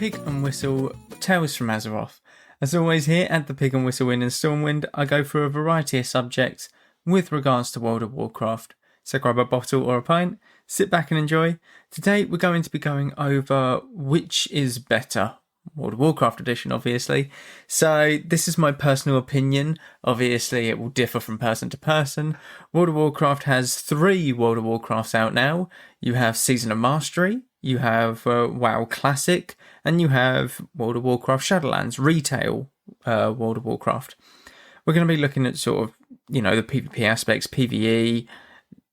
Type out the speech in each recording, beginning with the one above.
Pig and Whistle Tales from Azeroth. As always, here at the Pig and Whistle Inn in Stormwind, I go through a variety of subjects with regards to World of Warcraft. So grab a bottle or a pint, sit back and enjoy. Today we're going to be going over which is better. World of Warcraft edition, obviously. So this is my personal opinion. Obviously, it will differ from person to person. World of Warcraft has 3 World of Warcrafts out now. You have Season of Mastery, you have WoW Classic, and you have World of Warcraft Shadowlands Retail World of Warcraft. We're going to be looking at sort of, the PvP aspects, PvE,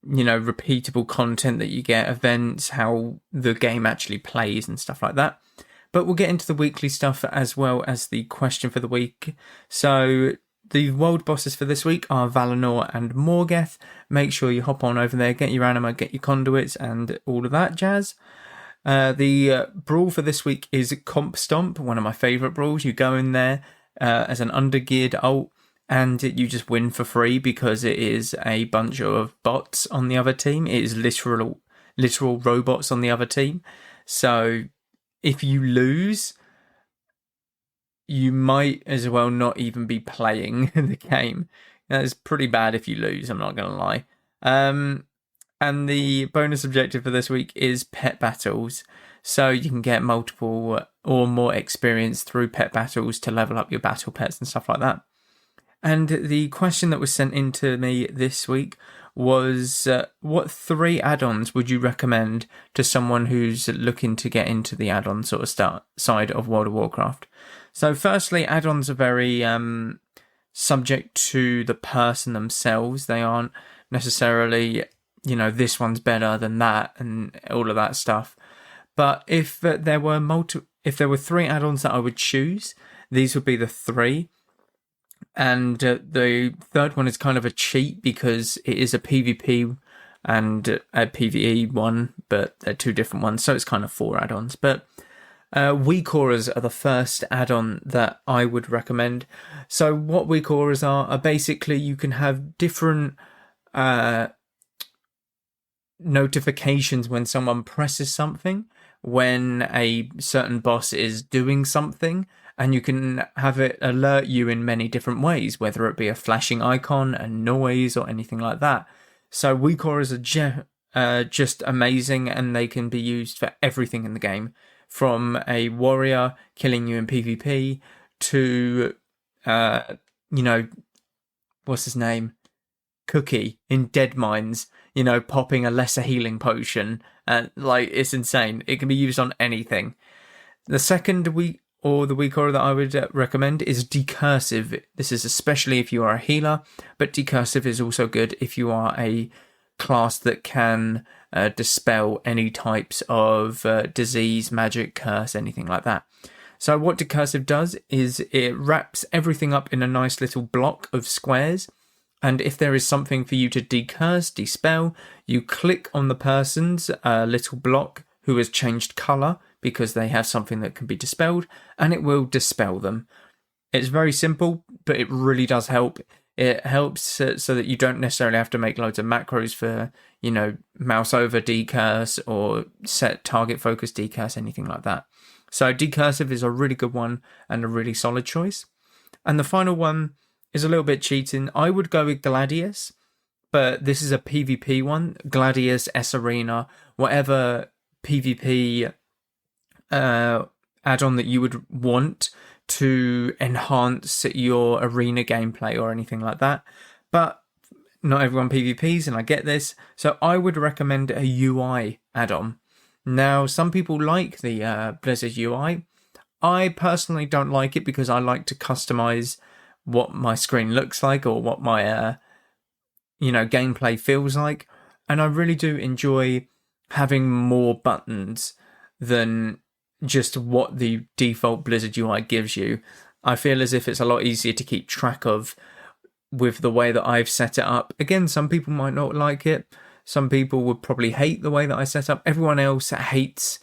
repeatable content that you get, events, how the game actually plays and stuff like that. But we'll get into the weekly stuff as well as the question for the week. So the world bosses for this week are Valinor and Morgeth. Make sure you hop on over there, get your anima, get your conduits and all of that jazz. The brawl for this week is Comp Stomp, one of my favourite brawls. You go in there as an undergeared ult and you just win for free because it is a bunch of bots on the other team. It is literal robots on the other team. So if you lose, you might as well not even be playing the game. That is pretty bad if you lose, I'm not going to lie. And the bonus objective for this week is pet battles. So you can get multiple or more experience through pet battles to level up your battle pets and stuff like that. And the question that was sent in to me this week was what 3 add-ons would you recommend to someone who's looking to get into the add-on sort of side of World of Warcraft? So firstly, add-ons are very subject to the person themselves. They aren't necessarily, this one's better than that and all of that stuff. But if there were 3 add-ons that I would choose, these would be the 3. And the third one is kind of a cheat because it is a PvP and a PvE one, but they're 2 different ones, so it's kind of 4 add-ons. But weak auras are the first add-on that I would recommend. So what weak auras are basically you can have different notifications when someone presses something, when a certain boss is doing something, and you can have it alert you in many different ways, whether it be a flashing icon, a noise, or anything like that. So weak auras are just amazing, and they can be used for everything in the game. From a warrior killing you in PvP to, what's his name? Cookie in Dead Mines, popping a lesser healing potion. It's insane. It can be used on anything. The second weak aura that I would recommend is Decursive. This is especially if you are a healer, but Decursive is also good if you are a class that can dispel any types of disease, magic, curse, anything like that. So what Decursive does is it wraps everything up in a nice little block of squares, and if there is something for you to decurse, dispel, you click on the person's little block who has changed colour, because they have something that can be dispelled, and it will dispel them. It's very simple, but it really does help. It helps so that you don't necessarily have to make loads of macros for, mouse over decurse or set target focus decurse, anything like that. So Decursive is a really good one and a really solid choice. And the final one is a little bit cheating. I would go with Gladius, but this is a PvP one. Gladius, S-Arena, whatever PvP add-on that you would want to enhance your arena gameplay or anything like that. But not everyone PvPs, and I get this. So I would recommend a UI add-on. Now, some people like the Blizzard UI. I personally don't like it because I like to customize what my screen looks like or what my gameplay feels like. And I really do enjoy having more buttons than just what the default Blizzard UI gives you. I feel as if it's a lot easier to keep track of with the way that I've set it up. Again, some people might not like it. Some people would probably hate the way that I set up. Everyone else hates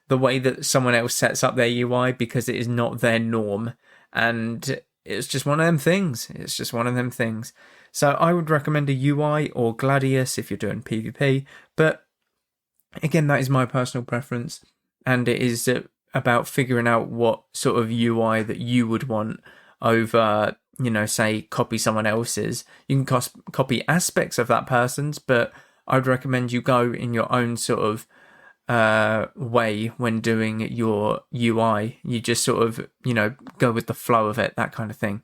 the way that someone else sets up their UI because it is not their norm. And it's just one of them things. So I would recommend a UI or Gladius if you're doing PvP. But again, that is my personal preference. And it is about figuring out what sort of UI that you would want over, say, copy someone else's. You can copy aspects of that person's, but I'd recommend you go in your own sort of way when doing your UI. You just sort of, go with the flow of it, that kind of thing.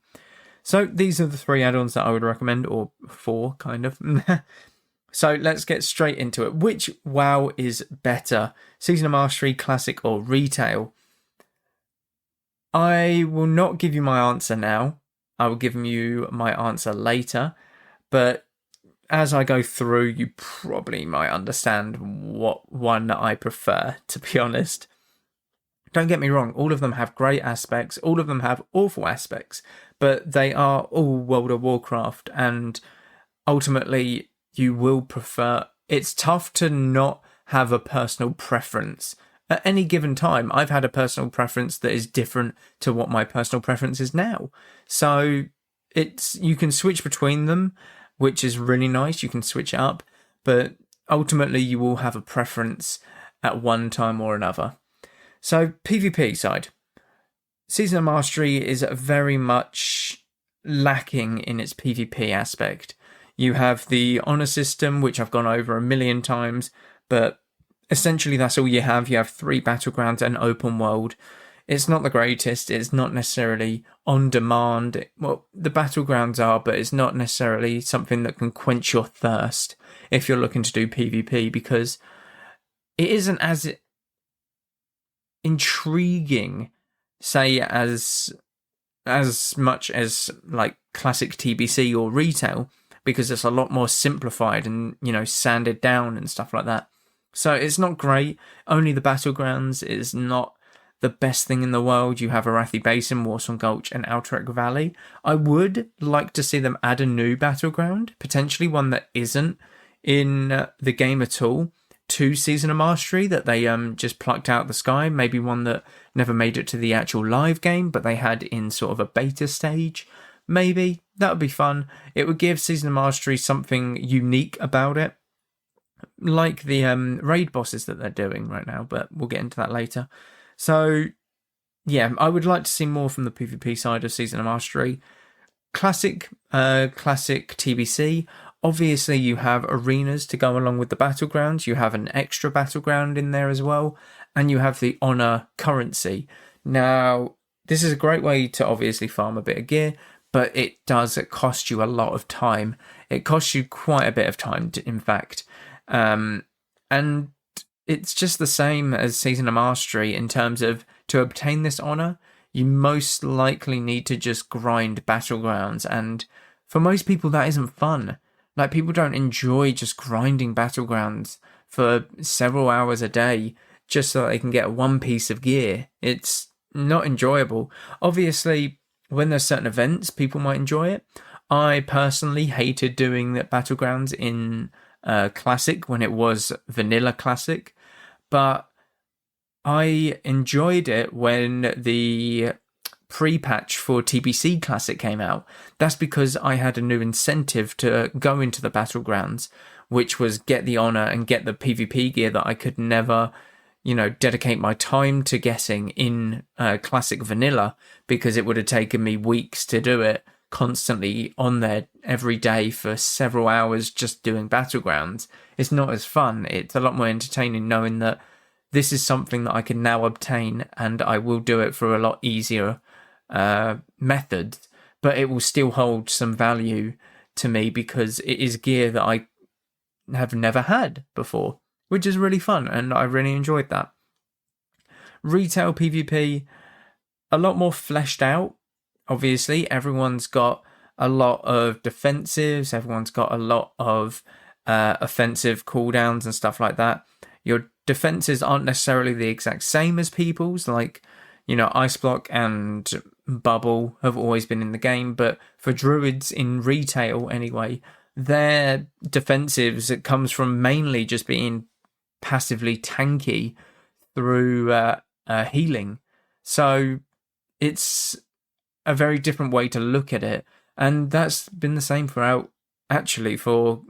So these are the 3 add-ons that I would recommend, or 4 kind of. So let's get straight into it. Which WoW is better? Season of Mastery, Classic, or Retail? I will not give you my answer now. I will give you my answer later. But as I go through, you probably might understand what one I prefer, to be honest. Don't get me wrong, all of them have great aspects, all of them have awful aspects, but they are all World of Warcraft, and ultimately you will prefer... It's tough to not have a personal preference. At any given time, I've had a personal preference that is different to what my personal preference is now. So you can switch between them, which is really nice. You can switch it up, but ultimately you will have a preference at one time or another. So PvP side, Season of Mastery is very much lacking in its PvP aspect. You have the honor system, which I've gone over a million times, but essentially that's all you have. You have 3 battlegrounds and open world. It's not the greatest. It's not necessarily on demand. Well, the battlegrounds are, but it's not necessarily something that can quench your thirst if you're looking to do PvP, because it isn't as intriguing, say, as much as like classic TBC or retail, because it's a lot more simplified and, sanded down and stuff like that. So it's not great. Only the battlegrounds is not the best thing in the world. You have Arathi Basin, Warsong Gulch, and Alterac Valley. I would like to see them add a new battleground, potentially one that isn't in the game at all, to Season of Mastery, that they just plucked out the sky. Maybe one that never made it to the actual live game, but they had in sort of a beta stage. Maybe. That would be fun. It would give Season of Mastery something unique about it, like the raid bosses that they're doing right now, but we'll get into that later. So, yeah, I would like to see more from the PvP side of Season of Mastery. Classic TBC. Obviously, you have arenas to go along with the battlegrounds. You have an extra battleground in there as well. And you have the honor currency. Now, this is a great way to obviously farm a bit of gear, but it does cost you a lot of time. It costs you quite a bit of time, in fact. And it's just the same as Season of Mastery in terms of, to obtain this honor, you most likely need to just grind battlegrounds. And for most people, that isn't fun. Like, people don't enjoy just grinding battlegrounds for several hours a day just so they can get one piece of gear. It's not enjoyable. Obviously, when there's certain events, people might enjoy it. I personally hated doing the battlegrounds in Classic when it was Vanilla Classic, but I enjoyed it when the pre-patch for TBC Classic came out. That's because I had a new incentive to go into the battlegrounds, which was get the honor and get the PvP gear that I could never, dedicate my time to getting in Classic Vanilla, because it would have taken me weeks to do it, constantly on there every day for several hours just doing battlegrounds. It's not as fun. It's a lot more entertaining knowing that this is something that I can now obtain, and I will do it for a lot easier methods, but it will still hold some value to me because it is gear that I have never had before, which is really fun, and I really enjoyed that. Retail PvP, a lot more fleshed out. Obviously, everyone's got a lot of defensives, everyone's got a lot of offensive cooldowns and stuff like that. Your defenses aren't necessarily the exact same as people's, like, Ice Block and Bubble have always been in the game, but for druids in retail anyway, their defensives, it comes from mainly just being passively tanky through healing. So it's a very different way to look at it, and that's been the same throughout, actually, for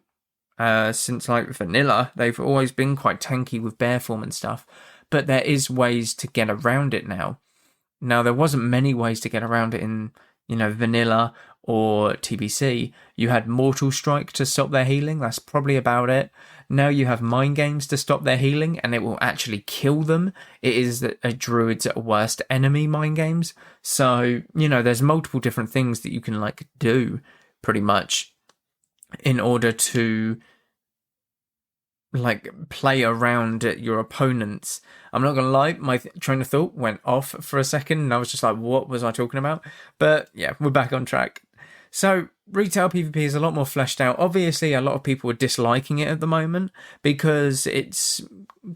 since like Vanilla. They've always been quite tanky with bear form and stuff, but there is ways to get around it now. Now, there wasn't many ways to get around it in, vanilla or TBC. You had Mortal Strike to stop their healing. That's probably about it. Now you have Mind Games to stop their healing, and it will actually kill them. It is a druid's worst enemy, Mind Games. So, there's multiple different things that you can, do, pretty much, in order to play around your opponents. I'm not gonna lie, my train of thought went off for a second and I was just like, what was I talking about? But yeah, we're back on track. So retail PvP is a lot more fleshed out. Obviously a lot of people are disliking it at the moment because it's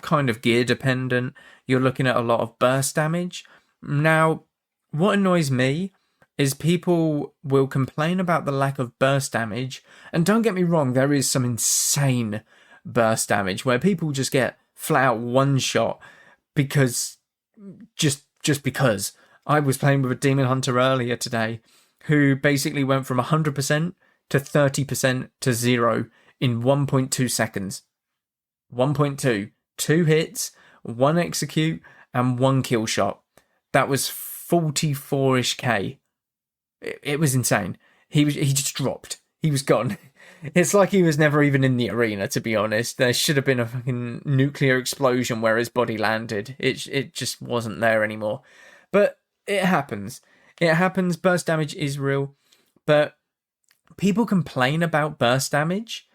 kind of gear dependent. You're looking at a lot of burst damage. Now, what annoys me is people will complain about the lack of burst damage, and don't get me wrong, there is some insane burst damage where people just get flat out one shot because just because. I was playing with a demon hunter earlier today who basically went from 100% to 30% to 0 in 1.2 seconds. 1.2. 2 hits, 1 execute, and 1 kill shot. That was 44-ish K. It was insane. He just dropped. He was gone. It's like he was never even in the arena, to be honest. There should have been a fucking nuclear explosion where his body landed. It just wasn't there anymore. But it happens. It happens. Burst damage is real. But people complain about burst damage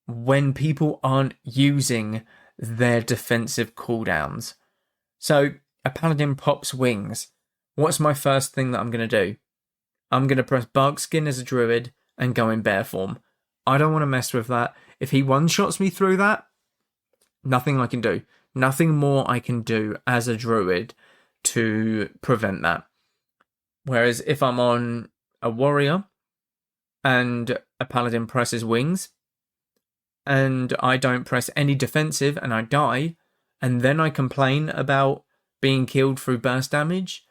when people aren't using their defensive cooldowns. So, a paladin pops wings. What's my first thing that I'm going to do? I'm going to press Barkskin as a druid and go in bear form. I don't want to mess with that. If he one-shots me through that, nothing I can do. Nothing more I can do as a druid to prevent that. Whereas if I'm on a warrior and a paladin presses wings and I don't press any defensive and I die, and then I complain about being killed through burst damage,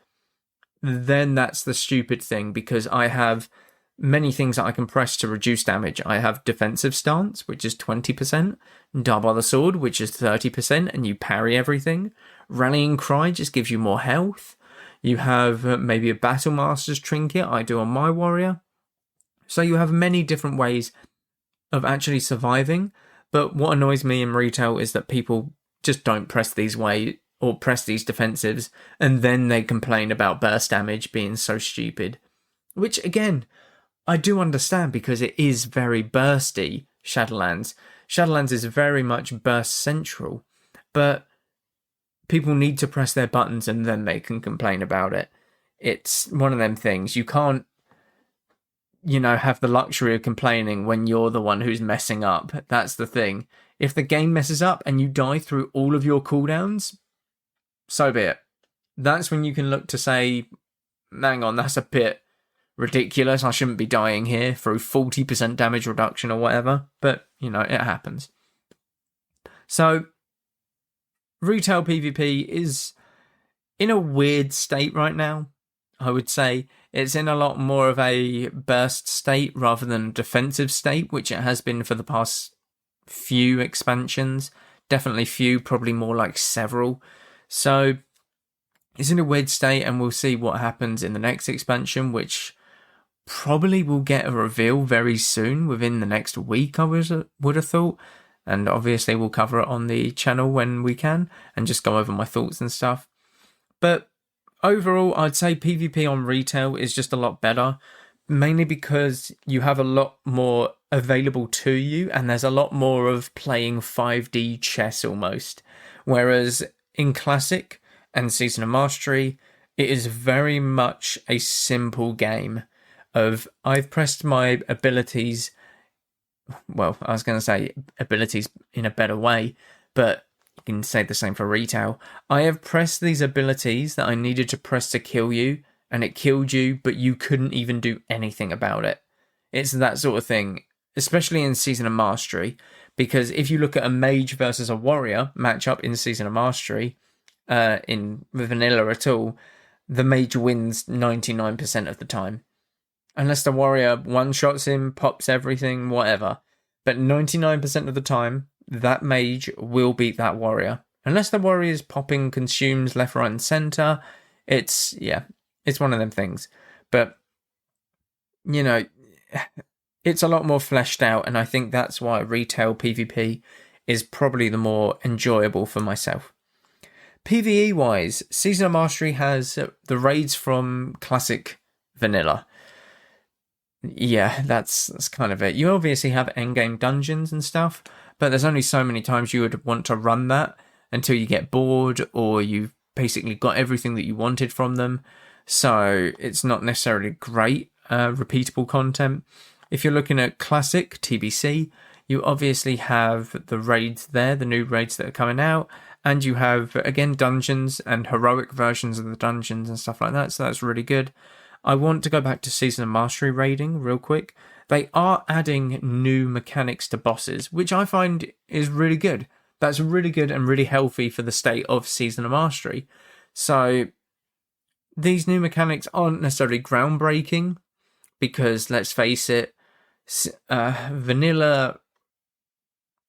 then that's the stupid thing, because I have many things that I can press to reduce damage. I have defensive stance, which is 20%, double the sword, which is 30%, and you parry everything. Rallying cry just gives you more health. You have maybe a battle master's trinket, I do on my warrior. So you have many different ways of actually surviving, but what annoys me in retail is that people just don't press these or press these defensives, and then they complain about burst damage being so stupid. Which, again, I do understand because it is very bursty, Shadowlands. Shadowlands is very much burst central, but people need to press their buttons and then they can complain about it. It's one of them things. You can't, have the luxury of complaining when you're the one who's messing up. That's the thing. If the game messes up and you die through all of your cooldowns, so be it. That's when you can look to say, hang on, that's a bit ridiculous. I shouldn't be dying here through 40% damage reduction or whatever. But, it happens. So, retail PvP is in a weird state right now, I would say. It's in a lot more of a burst state rather than a defensive state, which it has been for the past few expansions. Definitely few, probably more like several. So, it's in a weird state, and we'll see what happens in the next expansion, which probably will get a reveal very soon, within the next week, I would have thought. And obviously we'll cover it on the channel when we can, and just go over my thoughts and stuff. But overall, I'd say PvP on retail is just a lot better, mainly because you have a lot more available to you, and there's a lot more of playing 5D chess almost. Whereas in Classic and Season of Mastery, it is very much a simple game of, I've pressed my abilities, well, I was going to say abilities in a better way, but you can say the same for retail. I have pressed these abilities that I needed to press to kill you, and it killed you, but you couldn't even do anything about it. It's that sort of thing, especially in Season of Mastery, because if you look at a mage versus a warrior matchup in Season of Mastery, in vanilla at all, the mage wins 99% of the time. Unless the warrior one-shots him, pops everything, whatever. But 99% of the time, that mage will beat that warrior. unless the warrior's popping consumes left, right, and centre, it's one of them things. But, it's a lot more fleshed out, and I think that's why retail PvP is probably the more enjoyable for myself. PvE-wise, Season of Mastery has the raids from Classic Vanilla. Yeah, that's kind of it. You obviously have endgame dungeons and stuff, but there's only so many times you would want to run that until you get bored or you've basically got everything that you wanted from them. So it's not necessarily great repeatable content. If you're looking at Classic TBC, you obviously have the raids there, the new raids that are coming out, and you have, again, dungeons and heroic versions of the dungeons and stuff like that, so that's really good. I want to go back to Season of Mastery raiding real quick. They are adding new mechanics to bosses, which I find is really good. That's really good and really healthy for the state of Season of Mastery. So these new mechanics aren't necessarily groundbreaking, because let's face it, vanilla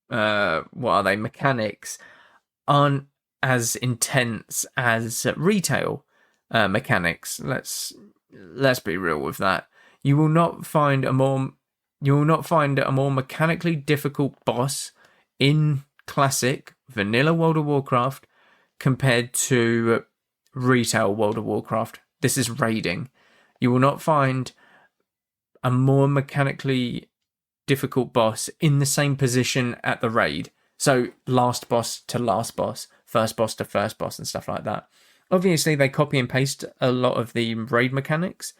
mechanics aren't as intense as retail mechanics. Let's be real with that. You will not find a more mechanically difficult boss in Classic Vanilla World of Warcraft compared to retail World of Warcraft. This is raiding. You will not find a more mechanically difficult boss in the same position at the raid. So last boss to last boss, first boss to first boss, and stuff like that. Obviously, they copy and paste a lot of the raid mechanics,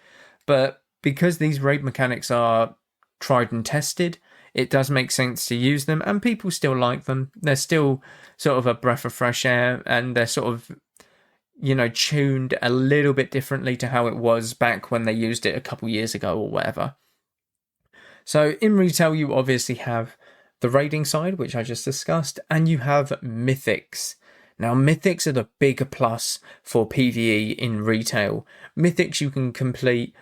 but because these raid mechanics are tried and tested, it does make sense to use them, and people still like them. They're still sort of a breath of fresh air, and they're sort of, tuned a little bit differently to how it was back when they used it a couple years ago or whatever. So in retail, you obviously have the raiding side, which I just discussed, and you have mythics. Now, mythics are the bigger plus for PvE in retail. Mythics you can complete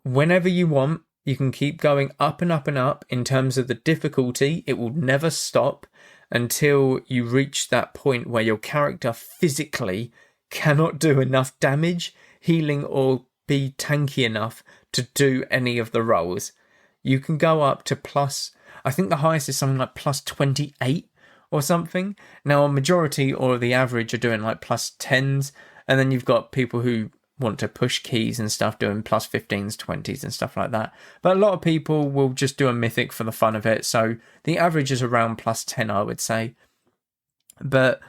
whenever you want. You can keep going up and up and up in terms of the difficulty. It will never stop until you reach that point where your character physically cannot do enough damage, healing, or be tanky enough to do any of the roles. You can go up to plus, I think the highest is something like plus 28 or something. Now, a majority or the average are doing like plus 10s, and then you've got people who want to push keys and stuff doing plus 15s, 20s and stuff like that. But a lot of people will just do a mythic for the fun of it, so the average is around plus 10, I would say. But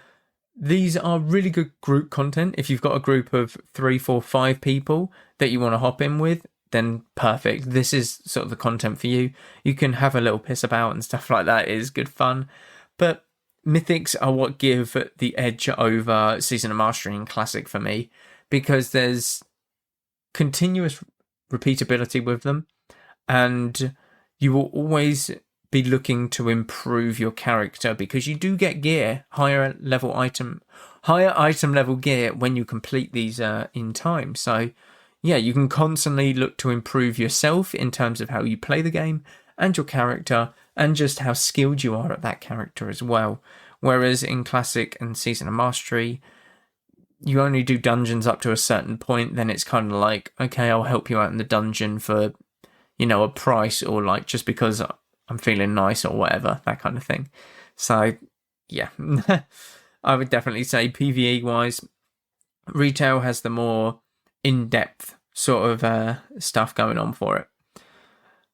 these are really good group content. If you've got a group of 3, 4, 5 people that you want to hop in with, then perfect. This is sort of the content for you. You can have a little piss about and stuff like that. It is good fun. But mythics are what give the edge over Season of Mastery and Classic for me, because there's continuous repeatability with them, and you will always be looking to improve your character, because you do get gear, higher item level gear when you complete these in time. So yeah, you can constantly look to improve yourself in terms of how you play the game and your character, and just how skilled you are at that character as well. Whereas in Classic and Season of Mastery, you only do dungeons up to a certain point, then it's kind of like, okay, I'll help you out in the dungeon for, a price, or like just because I'm feeling nice or whatever, that kind of thing. So, yeah, I would definitely say PvE-wise, retail has the more in-depth sort of stuff going on for it.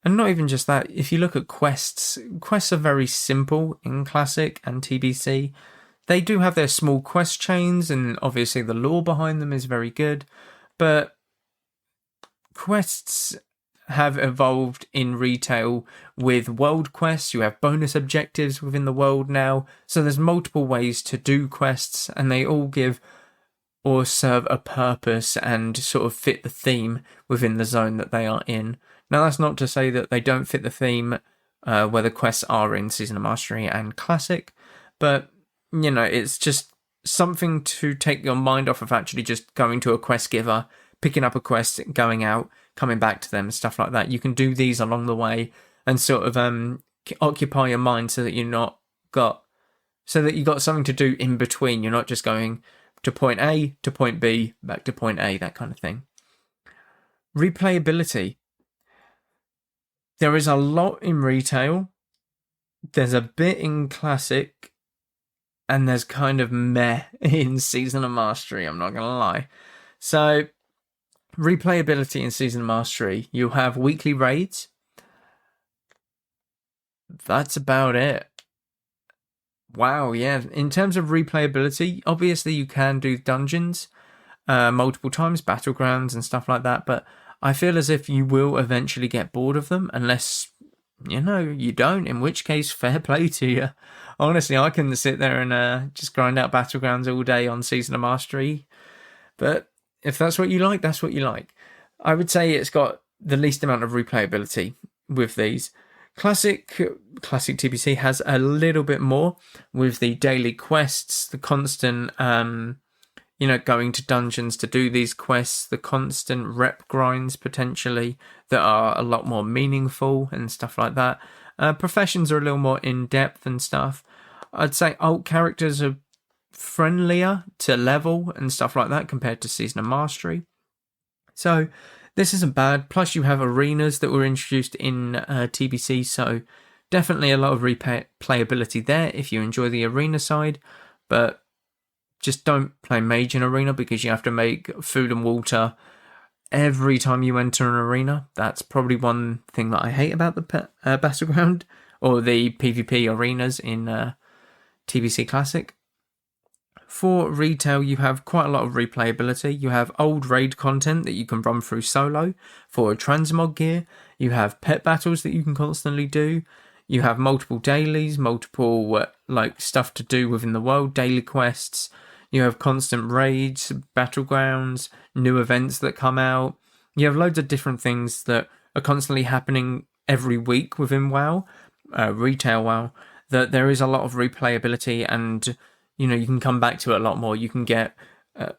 And not even just that, if you look at quests are very simple in Classic and TBC. They do have their small quest chains, and obviously the lore behind them is very good, but quests have evolved in retail with world quests. You have bonus objectives within the world now, so there's multiple ways to do quests, and they all give or serve a purpose and sort of fit the theme within the zone that they are in. Now, that's not to say that they don't fit the theme where the quests are in Season of Mastery and Classic, but it's just something to take your mind off of actually just going to a quest giver, picking up a quest, going out, coming back to them, stuff like that. You can do these along the way and sort of occupy your mind so that you're not got so that you got something to do in between. You're not just going to point A to point B, back to point A, that kind of thing. Replayability. There is a lot in retail. There's a bit in classic, and there's kind of meh in Season of Mastery, I'm not going to lie. So, replayability in Season of Mastery, you have weekly raids. That's about it. Wow, yeah. In terms of replayability, obviously you can do dungeons multiple times, battlegrounds and stuff like that, but I feel as if you will eventually get bored of them unless, you don't, in which case, fair play to you. Honestly, I can sit there and just grind out battlegrounds all day on Season of Mastery, but if that's what you like, that's what you like. I would say it's got the least amount of replayability with these. Classic TBC has a little bit more with the daily quests, the constant, going to dungeons to do these quests, the constant rep grinds potentially that are a lot more meaningful and stuff like that. Professions are a little more in-depth and stuff. I'd say alt characters are friendlier to level and stuff like that compared to Season of Mastery. So this isn't bad. Plus you have arenas that were introduced in TBC, so definitely a lot of replayability there if you enjoy the arena side, but just don't play mage in arena because you have to make food and water every time you enter an arena. That's probably one thing that I hate about the battleground or the PvP arenas in TBC Classic. For retail, you have quite a lot of replayability. You have old raid content that you can run through solo. For transmog gear, you have pet battles that you can constantly do. You have multiple dailies, multiple stuff to do within the world, daily quests. You have constant raids, battlegrounds, new events that come out. You have loads of different things that are constantly happening every week within WoW, retail WoW, that there is a lot of replayability and you can come back to it a lot more. You can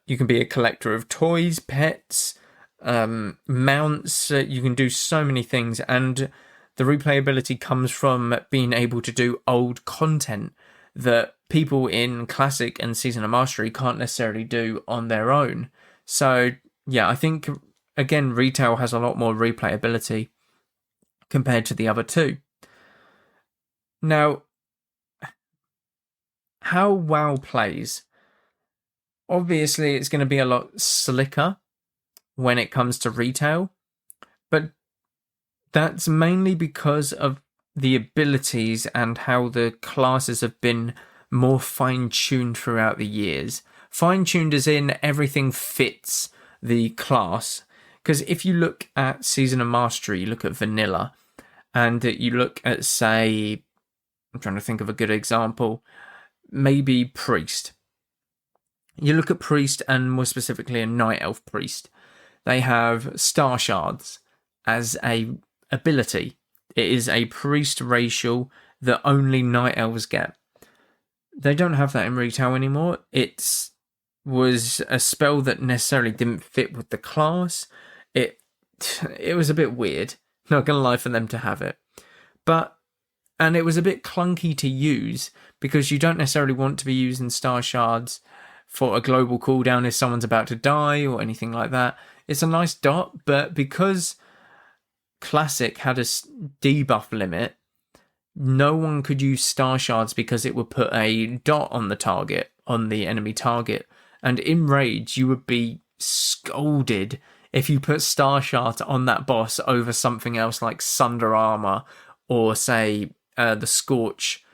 you can be a collector of toys, pets, mounts. You can do so many things, and the replayability comes from being able to do old content that people in Classic and Season of Mastery can't necessarily do on their own. So yeah, I think again retail has a lot more replayability compared to the other two. Now, how WoW plays, obviously it's going to be a lot slicker when it comes to retail, but that's mainly because of the abilities and how the classes have been more fine-tuned throughout the years. Fine-tuned as in everything fits the class, because if you look at Season of Mastery, you look at Vanilla, and you look at, say, I'm trying to think of a good example, maybe Priest. You look at Priest, and more specifically a Night Elf Priest. They have Star Shards as a ability. It is a Priest racial that only Night Elves get. They don't have that in retail anymore. It was a spell that necessarily didn't fit with the class. It was a bit weird, not gonna lie, for them to have it. And it was a bit clunky to use because you don't necessarily want to be using Star Shards for a global cooldown if someone's about to die or anything like that. It's a nice dot, but because Classic had a debuff limit, no one could use Star Shards because it would put a dot on the target, on the enemy target. And in raids, you would be scolded if you put Star Shards on that boss over something else like Sunder Armor or, say, the Scorch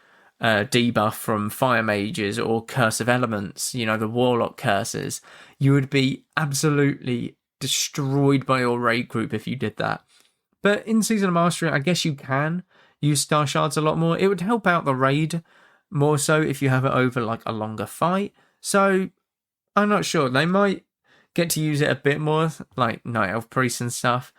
debuff from Fire Mages or Curse of Elements, the Warlock curses. You would be absolutely destroyed by your raid group if you did that. But in Season of Mastery, I guess you can use Star Shards a lot more. It would help out the raid more so if you have it over like a longer fight. So I'm not sure. They might get to use it a bit more, like Night Elf Priest and stuff.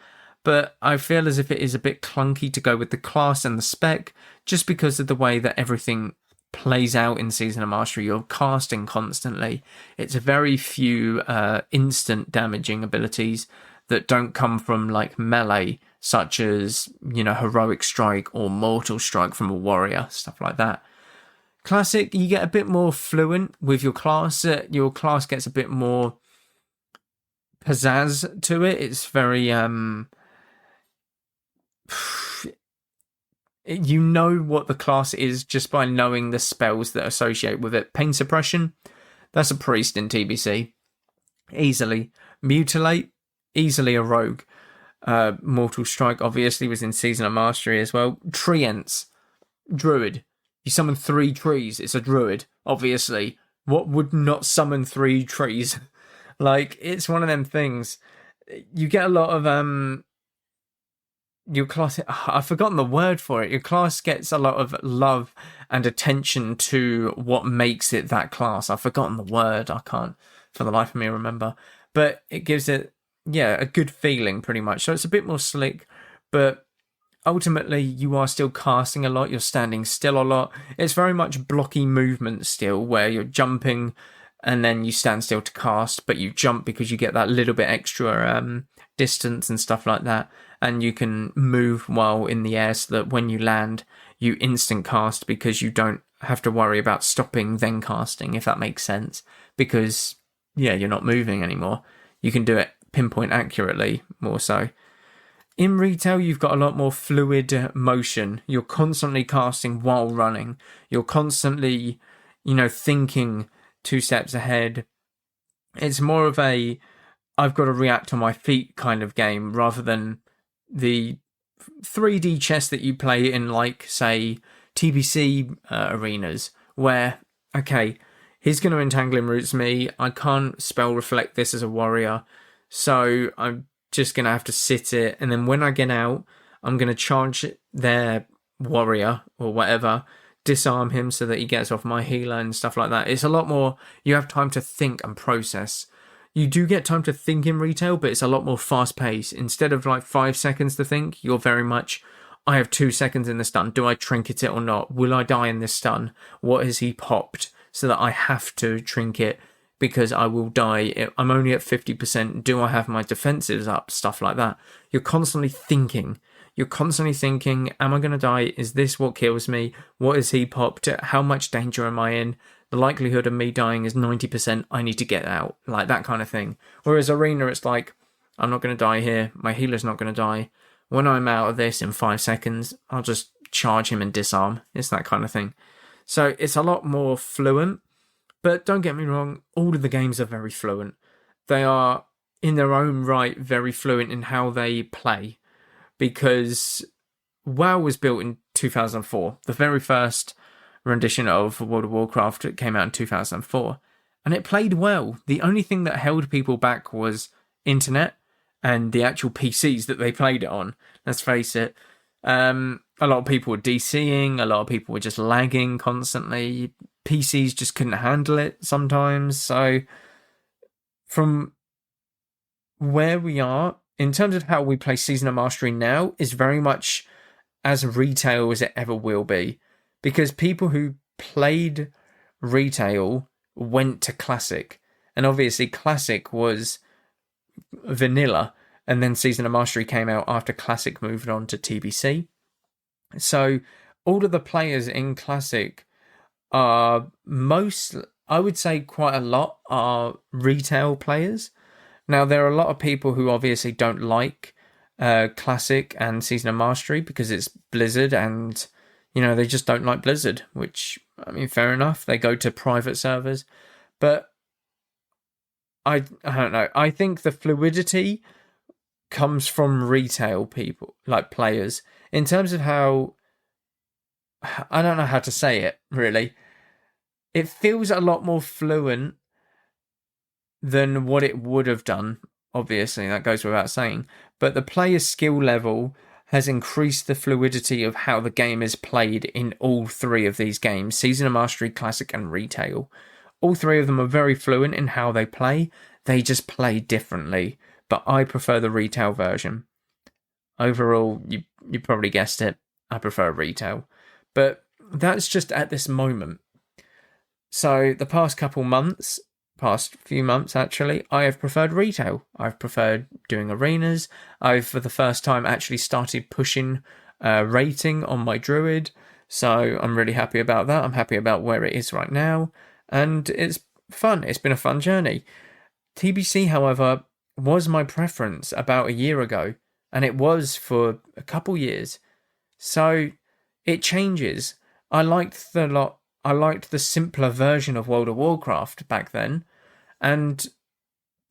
But I feel as if it is a bit clunky to go with the class and the spec, just because of the way that everything plays out in Season of Mastery. You're casting constantly. It's very few instant damaging abilities that don't come from like melee, such as, Heroic Strike or Mortal Strike from a warrior, stuff like that. Classic, you get a bit more fluent with your class. Your class gets a bit more pizzazz to it. It's very you know what the class is just by knowing the spells that associate with it. Pain suppression, that's a priest in TBC. Easily. Mutilate, easily a rogue. Mortal Strike obviously was in Season of Mastery as well. Treants, druid. You summon 3 trees, it's a druid, obviously. What would not summon 3 trees? Like, it's one of them things. You get a lot of your class, I've forgotten the word for it. Your class gets a lot of love and attention to what makes it that class. I've forgotten the word. I can't for the life of me remember. But it gives it, a good feeling pretty much. So it's a bit more slick, but ultimately you are still casting a lot. You're standing still a lot. It's very much blocky movement still, where you're jumping and then you stand still to cast, but you jump because you get that little bit extra distance and stuff like that. And you can move while in the air so that when you land, you instant cast because you don't have to worry about stopping then casting, if that makes sense. Because, you're not moving anymore. You can do it pinpoint accurately, more so. In retail, you've got a lot more fluid motion. You're constantly casting while running. You're constantly, thinking 2 steps ahead. It's more of a, I've got to react on my feet kind of game, rather than the 3D chess that you play in, like, say, TBC arenas, where, okay, he's going to Entangling Roots me, I can't spell reflect this as a warrior, so I'm just going to have to sit it, and then when I get out, I'm going to charge their warrior, or whatever, disarm him so that he gets off my healer and stuff like that. It's a lot more, you have time to think and process. You do get time to think in retail, but it's a lot more fast-paced. Instead of like 5 seconds to think, you're very much, I have 2 seconds in the stun. Do I trinket it or not? Will I die in this stun? What has he popped? So that I have to trinket because I will die. I'm only at 50%. Do I have my defensives up? Stuff like that. You're constantly thinking. Am I going to die? Is this what kills me? What has he popped? How much danger am I in? The likelihood of me dying is 90%. I need to get out. Like that kind of thing. Whereas Arena, it's like, I'm not going to die here. My healer's not going to die. When I'm out of this in 5 seconds, I'll just charge him and disarm. It's that kind of thing. So it's a lot more fluent. But don't get me wrong, all of the games are very fluent. They are, in their own right, very fluent in how they play. Because WoW was built in 2004. The very first rendition of World of Warcraft came out in 2004. And it played well. The only thing that held people back was internet and the actual PCs that they played it on. Let's face it. A lot of people were DCing. A lot of people were just lagging constantly. PCs just couldn't handle it sometimes. So from where we are, in terms of how we play Season of Mastery now, is very much as retail as it ever will be. Because people who played retail went to Classic. And obviously Classic was vanilla. And then Season of Mastery came out after Classic moved on to TBC. So all of the players in Classic are I would say quite a lot are retail players. Now, there are a lot of people who obviously don't like Classic and Season of Mastery because it's Blizzard and, they just don't like Blizzard, which, I mean, fair enough. They go to private servers. But I don't know. I think the fluidity comes from retail people, like players, in terms of how, I don't know how to say it, really. It feels a lot more fluent than what it would have done, obviously, that goes without saying. But the player's skill level has increased the fluidity of how the game is played in all 3 of these games, Season of Mastery, Classic, and Retail. All 3 of them are very fluent in how they play. They just play differently. But I prefer the Retail version. Overall, you probably guessed it, I prefer Retail. But that's just at this moment. So the past few months actually, I have preferred retail. I've preferred doing arenas. I've, for the first time, actually started pushing rating on my druid. So I'm really happy about that. I'm happy about where it is right now. And it's fun. It's been a fun journey. TBC, however, was my preference about a year ago. And it was for a couple years. So it changes. I liked the simpler version of World of Warcraft back then. And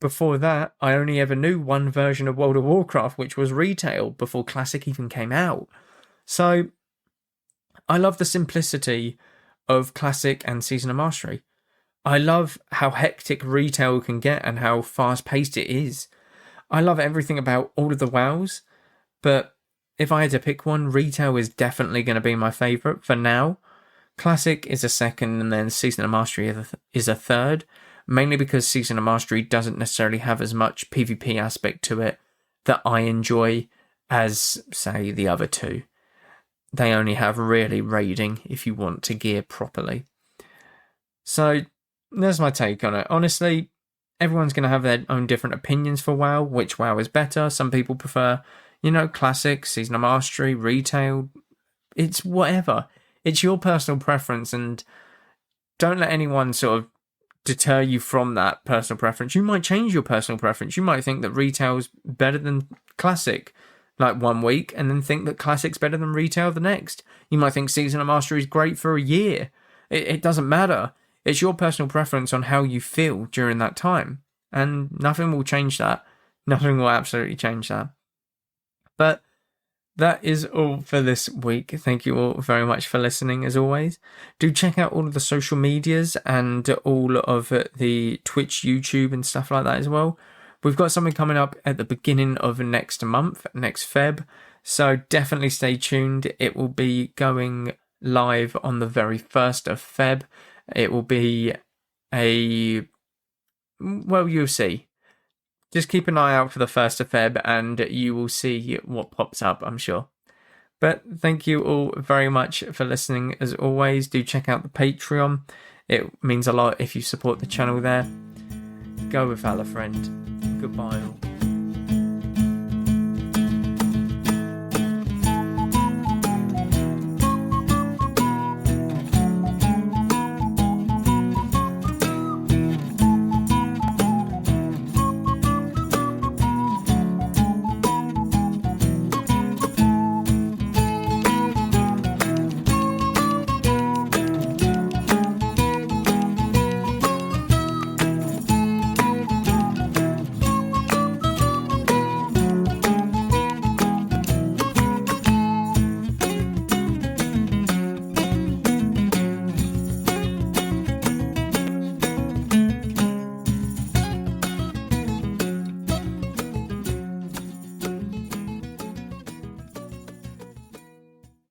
before that, I only ever knew one version of World of Warcraft, which was retail, before Classic even came out. So I love the simplicity of Classic and Season of Mastery. I love how hectic retail can get and how fast-paced it is. I love everything about all of the WoWs, but if I had to pick one, retail is definitely going to be my favourite for now. Classic is a second, and then Season of Mastery is a third, mainly because Season of Mastery doesn't necessarily have as much PvP aspect to it that I enjoy as, say, the other two. They only have really raiding if you want to gear properly. So there's my take on it. Honestly, everyone's going to have their own different opinions for WoW, which WoW is better. Some people prefer, Classic, Season of Mastery, retail. It's whatever. It's your personal preference, and don't let anyone sort of deter you from that personal preference. You might change your personal preference. You might think that retail's better than Classic like 1 week, and then think that Classic's better than retail the next. You might think Season of Mastery is great for a year. It doesn't matter. It's your personal preference on how you feel during that time. And nothing will change that. Nothing will absolutely change that. But that is all for this week. Thank you all very much for listening, as always. Do check out all of the social medias and all of the Twitch, YouTube, and stuff like that as well. We've got something coming up at the beginning of next month, next Feb. So definitely stay tuned. It will be going live on the very 1st of Feb. It will be you'll see. Just keep an eye out for the 1st of Feb and you will see what pops up, I'm sure. But thank you all very much for listening. As always, do check out the Patreon. It means a lot if you support the channel there. Go with valor, friend. Goodbye all.